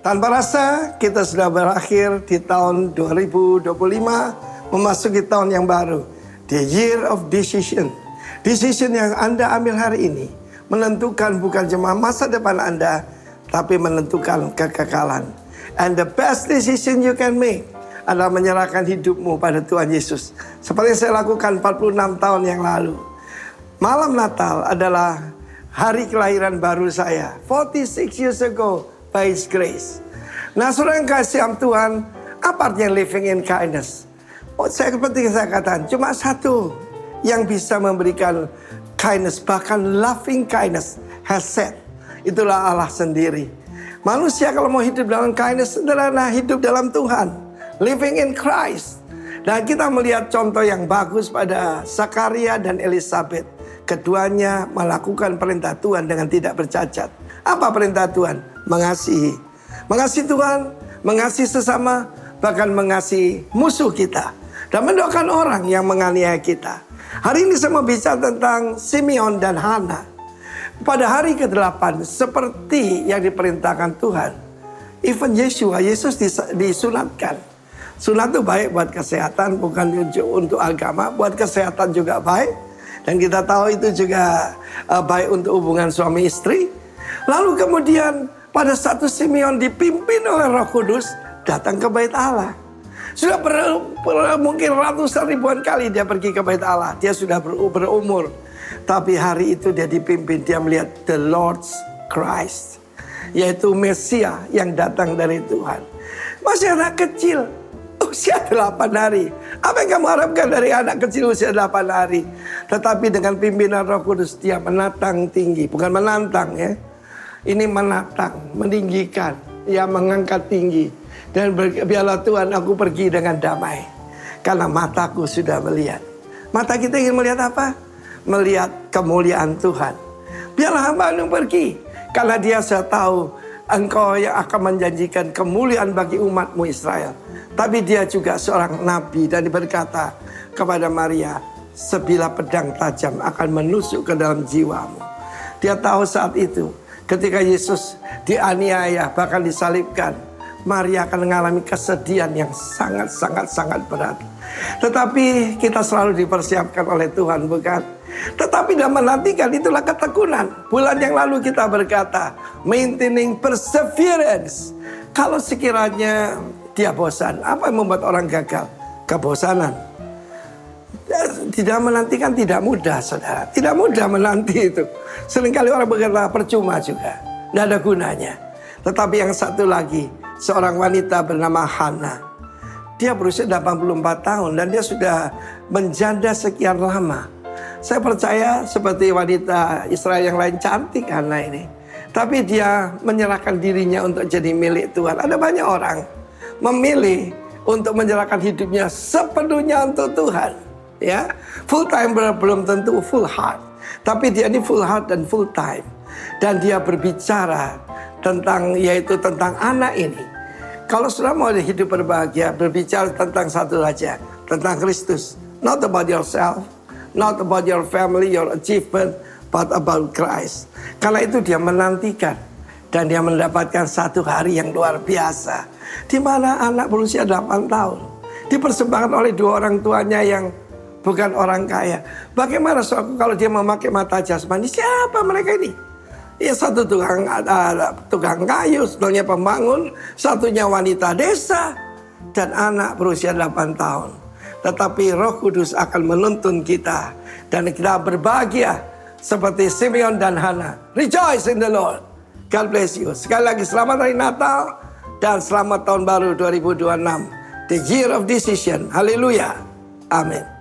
Tanpa rasa kita sudah berakhir di tahun 2025, memasuki tahun yang baru. The year of decision. Decision yang Anda ambil hari ini menentukan bukan cuma masa depan Anda, tapi menentukan kekekalan. And the best decision you can make adalah menyerahkan hidupmu pada Tuhan Yesus. Seperti yang saya lakukan 46 tahun yang lalu. Malam Natal adalah hari kelahiran baru saya. 46 years ago. By His grace. Nah, saudara yang kasih Tuhan, apa artinya living in kindness? Seperti saya katakan, cuma satu yang bisa memberikan kindness, bahkan loving kindness, hesed. Itulah Allah sendiri. Manusia kalau mau hidup dalam kindness, sederhana hidup dalam Tuhan. Living in Christ. Dan kita melihat contoh yang bagus pada Zakaria dan Elizabeth. Keduanya melakukan perintah Tuhan dengan tidak bercacat. Apa perintah Tuhan? Mengasihi. Mengasihi Tuhan, mengasihi sesama, bahkan mengasihi musuh kita. Dan mendoakan orang yang menganiaya kita. Hari ini saya mau bicara tentang Simeon dan Hana. Pada hari ke-8, seperti yang diperintahkan Tuhan. Even Yesus disunatkan. Sunat itu baik buat kesehatan, bukan untuk agama. Buat kesehatan juga baik. Dan kita tahu itu juga baik untuk hubungan suami istri. Lalu kemudian pada satu Simeon dipimpin oleh Roh Kudus datang ke bait Allah. Sudah mungkin ratusan ribuan kali dia pergi ke bait Allah. Dia sudah berumur. Tapi hari itu dia dipimpin, dia melihat the Lord's Christ. Yaitu Mesia yang datang dari Tuhan. Masih anak kecil, usia 8 hari. Apa yang kamu harapkan dari anak kecil usia 8 hari? Tetapi dengan pimpinan Roh Kudus dia menatang tinggi. Bukan menantang ya. Ini menatang, meninggikan, ya mengangkat tinggi. Dan biarlah Tuhan aku pergi dengan damai. Karena mataku sudah melihat. Mata kita ingin melihat apa? Melihat kemuliaan Tuhan. Biarlah hamba-Mu pergi. Karena dia sudah tahu Engkau yang akan menjanjikan kemuliaan bagi umat-Mu Israel. Tapi dia juga seorang nabi dan berkata kepada Maria, sebilah pedang tajam akan menusuk ke dalam jiwamu. Dia tahu saat itu. Ketika Yesus dianiaya bahkan disalibkan, Maria akan mengalami kesedihan yang sangat berat. Tetapi kita selalu dipersiapkan oleh Tuhan, bukan? Tetapi dalam menantikan itulah ketekunan. Bulan yang lalu kita berkata, maintaining perseverance. Kalau sekiranya dia bosan, apa yang membuat orang gagal? Kebosanan. Tidak menantikan tidak mudah, saudara. Tidak mudah menanti itu. Seringkali orang berkata percuma juga. Tidak ada gunanya. Tetapi yang satu lagi, seorang wanita bernama Hana. Dia berusia 84 tahun dan dia sudah menjanda sekian lama. Saya percaya seperti wanita Israel yang lain cantik Hana ini. Tapi dia menyerahkan dirinya untuk jadi milik Tuhan. Ada banyak orang memilih untuk menyerahkan hidupnya sepenuhnya untuk Tuhan. Ya, full time belum tentu full heart, tapi dia ini full heart dan full time. Dan dia berbicara tentang anak ini. Kalau sudah mau hidup berbahagia, berbicara tentang satu saja, tentang Kristus. Not about yourself, not about your family, your achievement, but about Christ. Karena itu dia menantikan dan dia mendapatkan satu hari yang luar biasa, di mana anak berusia 8 tahun dipersembahkan oleh 2 orang tuanya yang bukan orang kaya. Bagaimana kalau dia memakai mata jasmani? Siapa mereka ini? Ya satu tukang kayu, satunya pembangun, satunya wanita desa, dan anak berusia 8 tahun. Tetapi Roh Kudus akan menuntun kita dan kita berbahagia seperti Simeon dan Hana. Rejoice in the Lord. God bless you. Sekali lagi selamat hari Natal dan selamat tahun baru 2026. The year of decision. Haleluya. Amin.